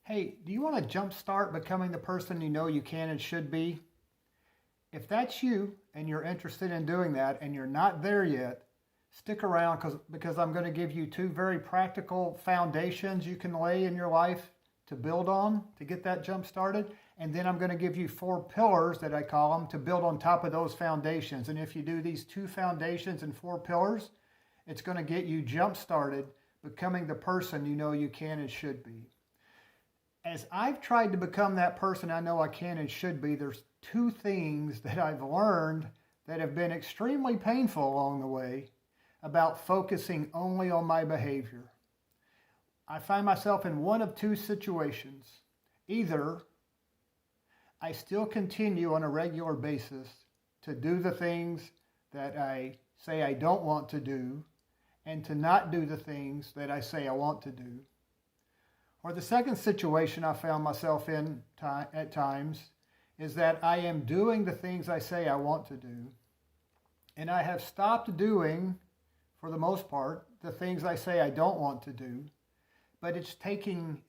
Hey, do you want to jumpstart becoming the person you know you can and should be? If that's you and you're interested in doing that and you're not there yet, stick around because I'm going to give you two very practical foundations you can lay in your life to build on to get that jump started. And then I'm going to give you four pillars that I call them to build on top of those foundations. And if you do these two foundations and four pillars, it's going to get you jump started becoming the person you know you can and should be. As I've tried to become that person I know I can and should be, there's two things that I've learned that have been extremely painful along the way about focusing only on my behavior. I find myself in one of two situations. Either I still continue on a regular basis to do the things that I say I don't want to do and to not do the things that I say I want to do. Or the second situation I found myself in at times is that I am doing the things I say I want to do, and I have stopped doing, for the most part, the things I say I don't want to do, but it's taking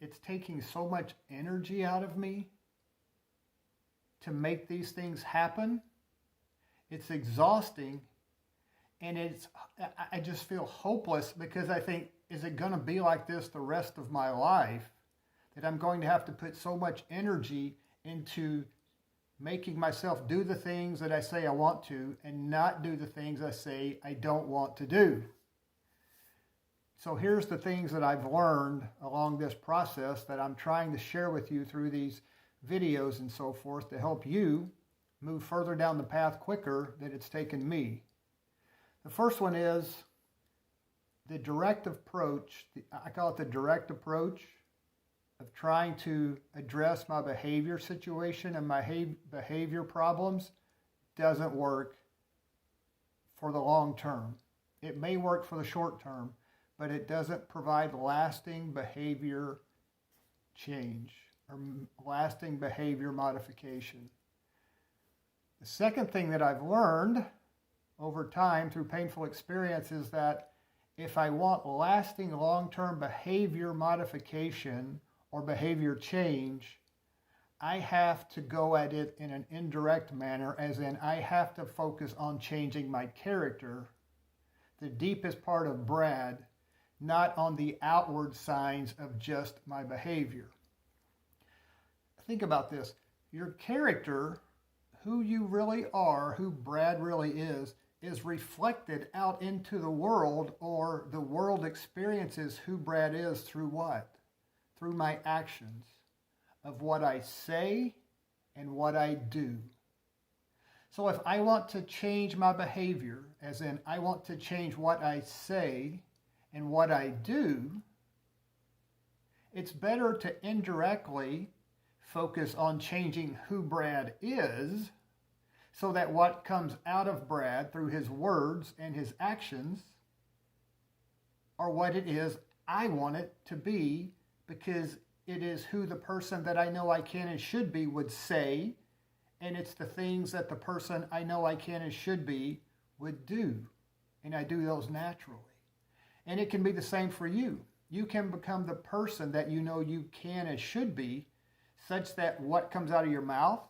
so much energy out of me to make these things happen. It's exhausting, and I just feel hopeless because I think, is it going to be like this the rest of my life, that I'm going to have to put so much energy into making myself do the things that I say I want to and not do the things I say I don't want to do? So here's the things that I've learned along this process that I'm trying to share with you through these videos and so forth to help you move further down the path quicker than it's taken me. The first one is the direct approach. I call it the direct approach of trying to address my behavior situation and my behavior problems doesn't work for the long term. It may work for the short term, but it doesn't provide lasting behavior change or lasting behavior modification. The second thing that I've learned over time through painful experience is that if I want lasting long-term behavior modification or behavior change, I have to go at it in an indirect manner, as in I have to focus on changing my character, the deepest part of Brad, not on the outward signs of just my behavior. Think about this. Your character, who you really are, who Brad really is reflected out into the world, or the world experiences who Brad is through what? Through my actions of what I say and what I do. So if I want to change my behavior, as in I want to change what I say and what I do, it's better to indirectly focus on changing who Brad is, so that what comes out of Brad through his words and his actions are what it is I want it to be, because it is who the person that I know I can and should be would say, and it's the things that the person I know I can and should be would do, and I do those naturally. And it can be the same for you. You can become the person that you know you can and should be, such that what comes out of your mouth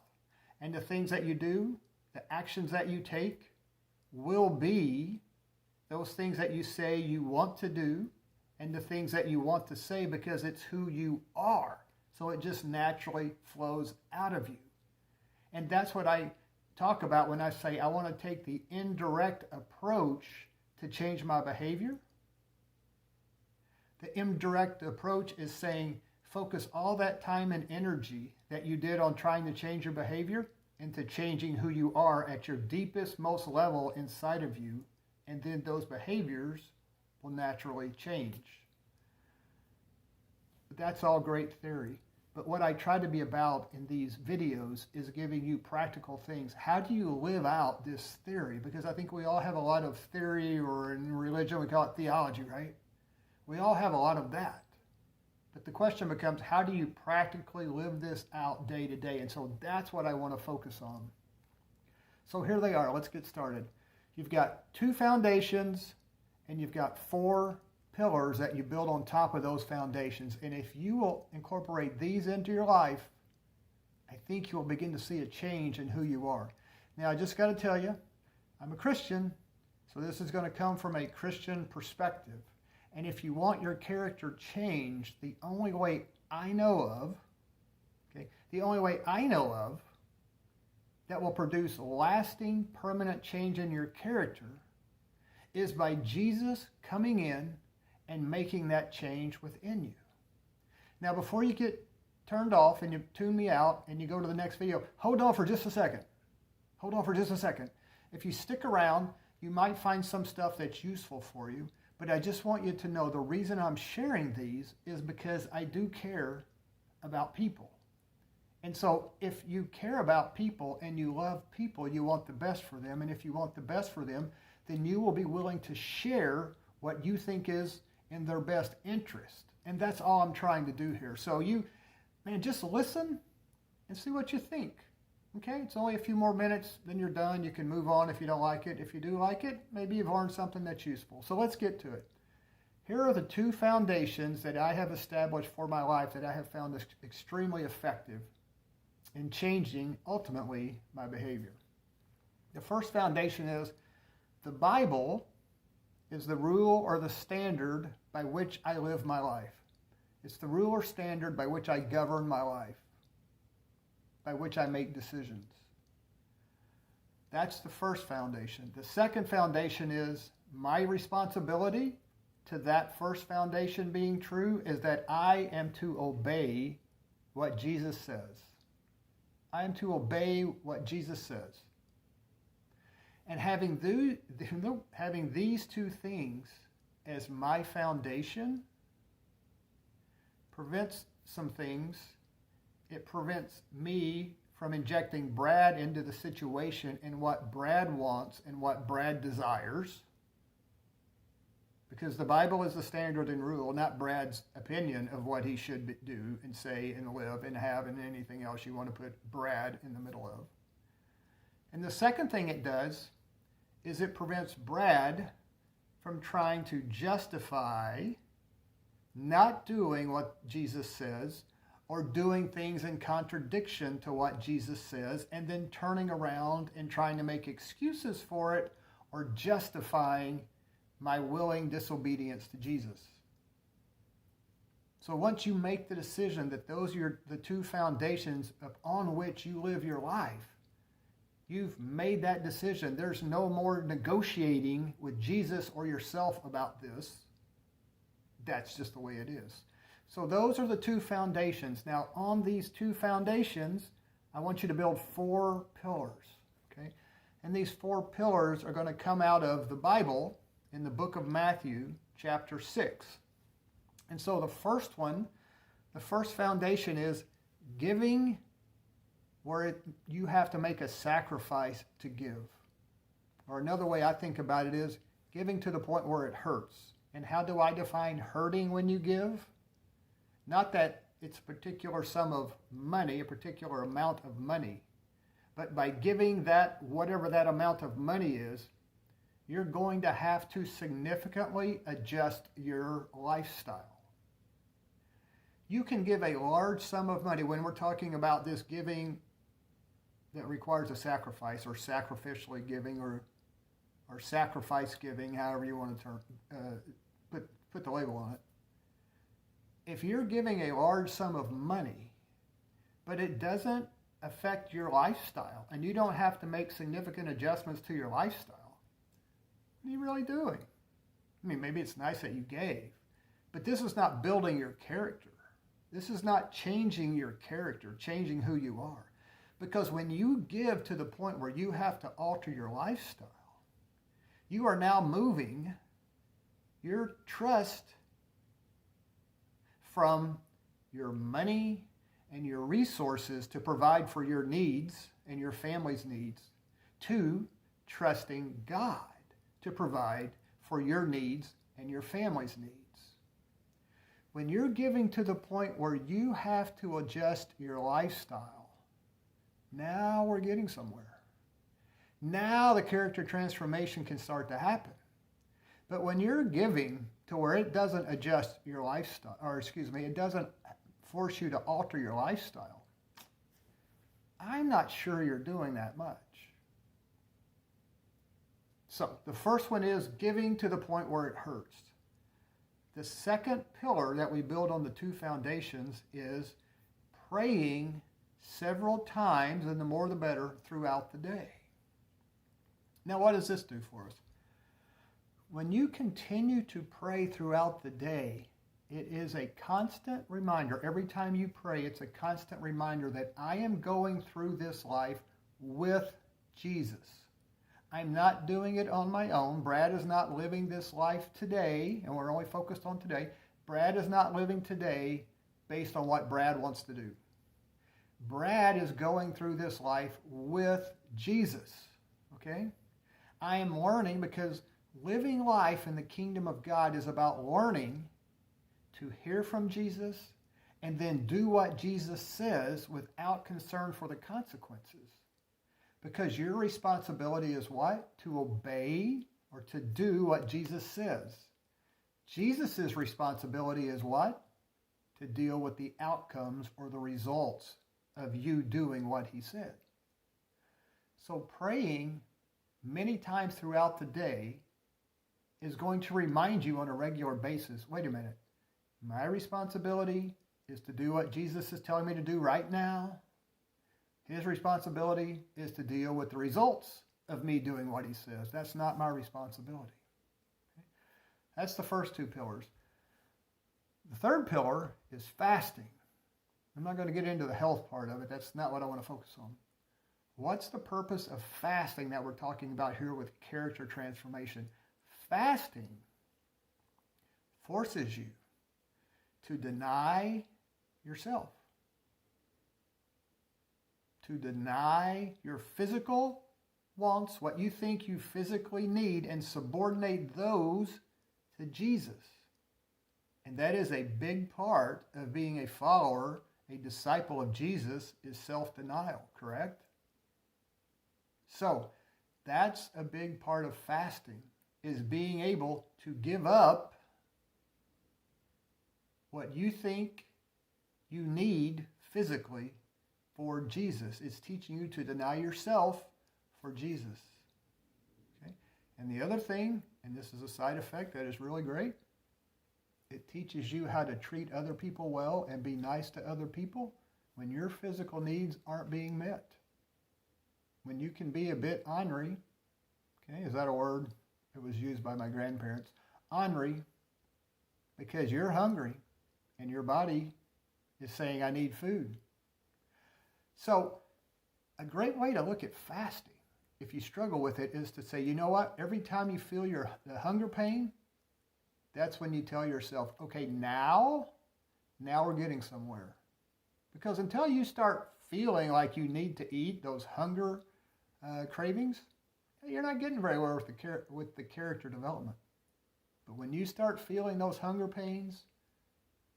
and the things that you do, the actions that you take, will be those things that you say you want to do and the things that you want to say, because it's who you are. So it just naturally flows out of you. And that's what I talk about when I say I want to take the indirect approach to change my behavior. The indirect approach is saying, focus all that time and energy that you did on trying to change your behavior into changing who you are at your deepest, most level inside of you, and then those behaviors will naturally change. But that's all great theory. But what I try to be about in these videos is giving you practical things. How do you live out this theory? Because I think we all have a lot of theory, or in religion we call it theology, right? We all have a lot of that. But the question becomes, how do you practically live this out day to day? And so that's what I want to focus on. So here they are. Let's get started. You've got two foundations and you've got four pillars that you build on top of those foundations. And if you will incorporate these into your life, I think you'll begin to see a change in who you are. Now, I just got to tell you, I'm a Christian, so this is going to come from a Christian perspective. And if you want your character changed, the only way I know of, that will produce lasting, permanent change in your character is by Jesus coming in and making that change within you. Now, before you get turned off and you tune me out and you go to the next video, hold on for just a second. If you stick around, you might find some stuff that's useful for you, but I just want you to know the reason I'm sharing these is because I do care about people. And so if you care about people and you love people, you want the best for them. And if you want the best for them, then you will be willing to share what you think is in their best interest. And that's all I'm trying to do here. So just listen and see what you think. Okay, it's only a few more minutes, then you're done. You can move on if you don't like it. If you do like it, maybe you've learned something that's useful. So let's get to it. Here are the two foundations that I have established for my life that I have found extremely effective in changing, ultimately, my behavior. The first foundation is the Bible is the rule or the standard by which I live my life. It's the rule or standard by which I govern my life, by which I make decisions. That's the first foundation. The second foundation is my responsibility to that first foundation being true is that I am to obey what Jesus says. I am to obey what Jesus says. And having these two things as my foundation prevents some things. It prevents me from injecting Brad into the situation and what Brad wants and what Brad desires. Because the Bible is the standard and rule, not Brad's opinion of what he should do and say and live and have and anything else you want to put Brad in the middle of. And the second thing it does is it prevents Brad from trying to justify not doing what Jesus says or doing things in contradiction to what Jesus says and then turning around and trying to make excuses for it or justifying my willing disobedience to Jesus. So once you make the decision that those are the two foundations upon which you live your life, you've made that decision. There's no more negotiating with Jesus or yourself about this. That's just the way it is. So those are the two foundations. Now on these two foundations, I want you to build 4 pillars. Okay? And these 4 pillars are going to come out of the Bible in the book of Matthew, chapter 6. And so the first foundation is giving where you have to make a sacrifice to give. Or another way I think about it is giving to the point where it hurts. And how do I define hurting when you give? Not that it's a particular sum of money, a particular amount of money, but by giving that, whatever that amount of money is, you're going to have to significantly adjust your lifestyle. You can give a large sum of money when we're talking about this giving that requires a sacrifice or sacrificially giving or sacrifice giving, however you want to put the label on it. If you're giving a large sum of money, but it doesn't affect your lifestyle and you don't have to make significant adjustments to your lifestyle, what are you really doing? I mean, maybe it's nice that you gave, but this is not building your character. This is not changing your character, changing who you are. Because when you give to the point where you have to alter your lifestyle, you are now moving your trust from your money and your resources to provide for your needs and your family's needs to trusting God to provide for your needs and your family's needs. When you're giving to the point where you have to adjust your lifestyle, now we're getting somewhere. Now the character transformation can start to happen. But when you're giving to where it doesn't adjust your lifestyle, or excuse me, it doesn't force you to alter your lifestyle, I'm not sure you're doing that much. So the first one is giving to the point where it hurts. The second pillar that we build on the two foundations is praying several times, and the more the better, throughout the day. Now, what does this do for us? When you continue to pray throughout the day, it is a constant reminder. Every time you pray, it's a constant reminder that I am going through this life with Jesus. I'm not doing it on my own. Brad is not living this life today, and we're only focused on today. Brad is not living today based on what Brad wants to do. Brad is going through this life with Jesus, okay? I am learning, because living life in the kingdom of God is about learning to hear from Jesus and then do what Jesus says without concern for the consequences. Because your responsibility is what? To obey or to do what Jesus says. Jesus' responsibility is what? To deal with the outcomes or the results of you doing what he said. So praying many times throughout the day is going to remind you on a regular basis, wait a minute, my responsibility is to do what Jesus is telling me to do right now. His responsibility is to deal with the results of me doing what he says. That's not my responsibility. Okay? That's the first two pillars. The third pillar is fasting. I'm not going to get into the health part of it. That's not what I want to focus on. What's the purpose of fasting that we're talking about here with character transformation? Fasting forces you to deny yourself, to deny your physical wants, what you think you physically need, and subordinate those to Jesus. And that is a big part of being a follower, a disciple of Jesus, is self-denial, correct? So that's a big part of fasting, is being able to give up what you think you need physically for Jesus. It's teaching you to deny yourself for Jesus. Okay? And the other thing, and this is a side effect that is really great, it teaches you how to treat other people well and be nice to other people when your physical needs aren't being met. When you can be a bit ornery, okay, is that a word? It was used by my grandparents. Ornery, because you're hungry and your body is saying, I need food. So a great way to look at fasting, if you struggle with it, is to say, you know what? Every time you feel the hunger pain, that's when you tell yourself, okay, now we're getting somewhere. Because until you start feeling like you need to eat, those hunger cravings, you're not getting very well with the character development. But when you start feeling those hunger pains,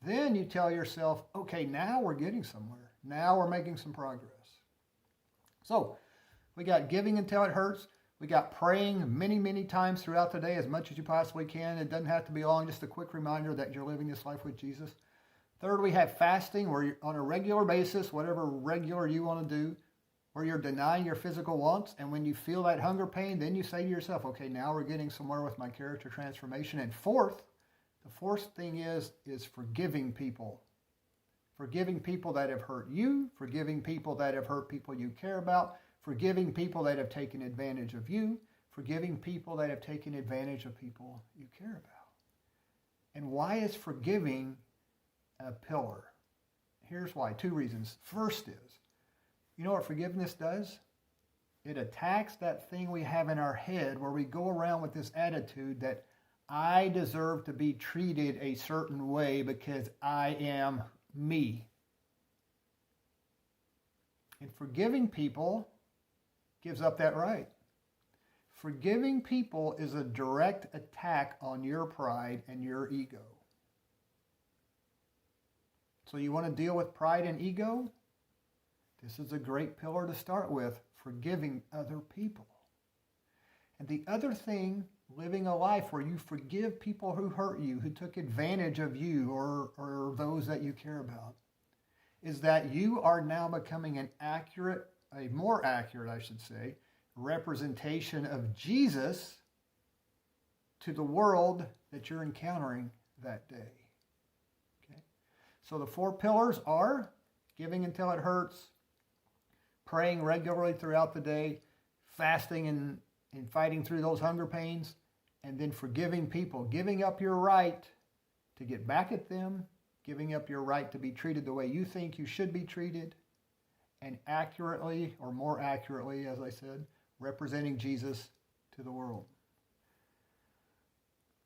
then you tell yourself, okay, now we're getting somewhere. Now we're making some progress. So we got giving until it hurts. We got praying many, many times throughout the day, as much as you possibly can. It doesn't have to be long, just a quick reminder that you're living this life with Jesus. Third, we have fasting, where you're on a regular basis, whatever regular you want to do, where you're denying your physical wants. And when you feel that hunger pain, then you say to yourself, okay, now we're getting somewhere with my character transformation. And fourth, the fourth thing is forgiving people. Forgiving people that have hurt you, forgiving people that have hurt people you care about, forgiving people that have taken advantage of you, forgiving people that have taken advantage of people you care about. And why is forgiving a pillar? Here's why. Two reasons. First is, you know what forgiveness does? It attacks that thing we have in our head where we go around with this attitude that I deserve to be treated a certain way because I am me. And forgiving people gives up that right. Forgiving people is a direct attack on your pride and your ego. So you want to deal with pride and ego? This is a great pillar to start with, forgiving other people. And the other thing living a life where you forgive people who hurt you, who took advantage of you or those that you care about, is that you are now becoming a more accurate, I should say, representation of Jesus to the world that you're encountering that day. Okay? So the 4 pillars are giving until it hurts, praying regularly throughout the day, fasting and fighting through those hunger pains, and then forgiving people, giving up your right to get back at them, giving up your right to be treated the way you think you should be treated, and accurately, or more accurately, as I said, representing Jesus to the world.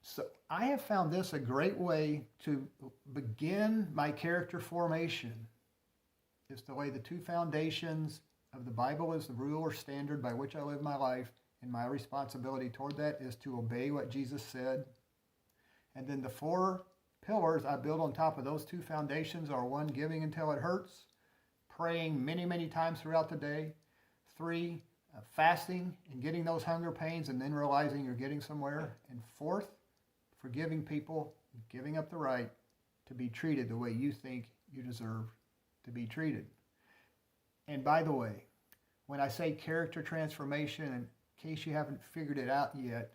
So I have found this a great way to begin my character formation, is to lay the 2 foundations of the Bible as the rule or standard by which I live my life, and my responsibility toward that is to obey what Jesus said. And then the 4 pillars I build on top of those 2 foundations are 1, giving until it hurts, praying many, many times throughout the day, 3, fasting and getting those hunger pains and then realizing you're getting somewhere, and 4th, forgiving people, giving up the right to be treated the way you think you deserve to be treated. And by the way, when I say character transformation, in case you haven't figured it out yet,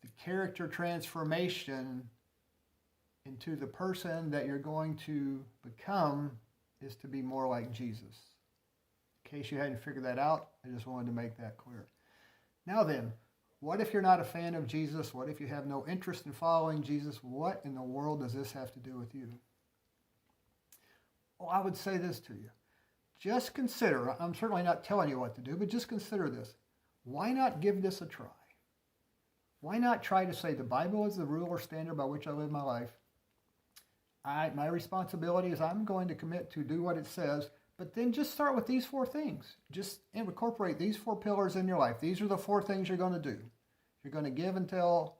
the character transformation into the person that you're going to become is to be more like Jesus. In case you hadn't figured that out, I just wanted to make that clear. Now then, what if you're not a fan of Jesus? What if you have no interest in following Jesus? What in the world does this have to do with you? Well, I would say this to you. Just consider, I'm certainly not telling you what to do, but just consider this. Why not give this a try? Why not try to say the Bible is the rule or standard by which I live my life? My responsibility is I'm going to commit to do what it says, but then just start with these 4 things. Just incorporate these 4 pillars in your life. These are the 4 things you're going to do. You're going to give until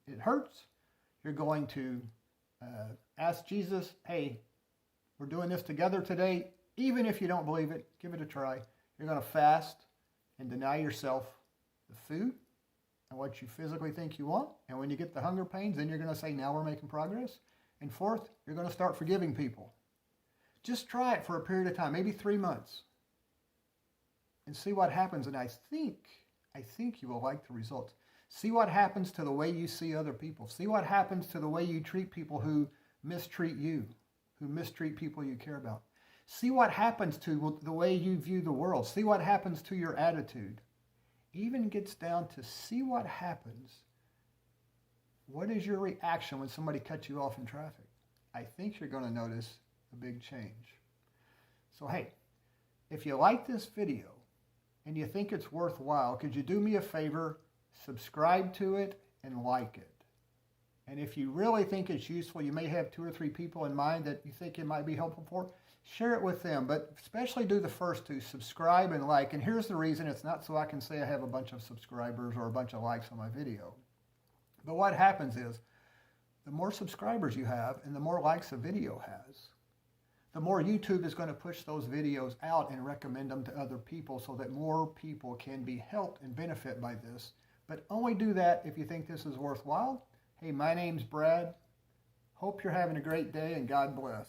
it hurts. You're going to ask Jesus, hey, we're doing this together today. Even if you don't believe it, give it a try. You're going to fast and deny yourself the food and what you physically think you want. And when you get the hunger pains, then you're going to say, now we're making progress. And 4th, you're going to start forgiving people. Just try it for a period of time, maybe 3 months, and see what happens. And I think you will like the results. See what happens to the way you see other people. See what happens to the way you treat people who mistreat you, who mistreat people you care about. See what happens to the way you view the world. See what happens to your attitude. Even gets down to see what happens. What is your reaction when somebody cuts you off in traffic? I think you're going to notice a big change. So hey, if you like this video and you think it's worthwhile, could you do me a favor, subscribe to it and like it? And if you really think it's useful, you may have 2 or 3 people in mind that you think it might be helpful for, share it with them, but especially do the first 2, subscribe and like. And here's the reason. It's not so I can say I have a bunch of subscribers or a bunch of likes on my video. But what happens is, the more subscribers you have and the more likes a video has, the more YouTube is going to push those videos out and recommend them to other people so that more people can be helped and benefit by this. But only do that if you think this is worthwhile. Hey, my name's Brad. Hope you're having a great day and God bless.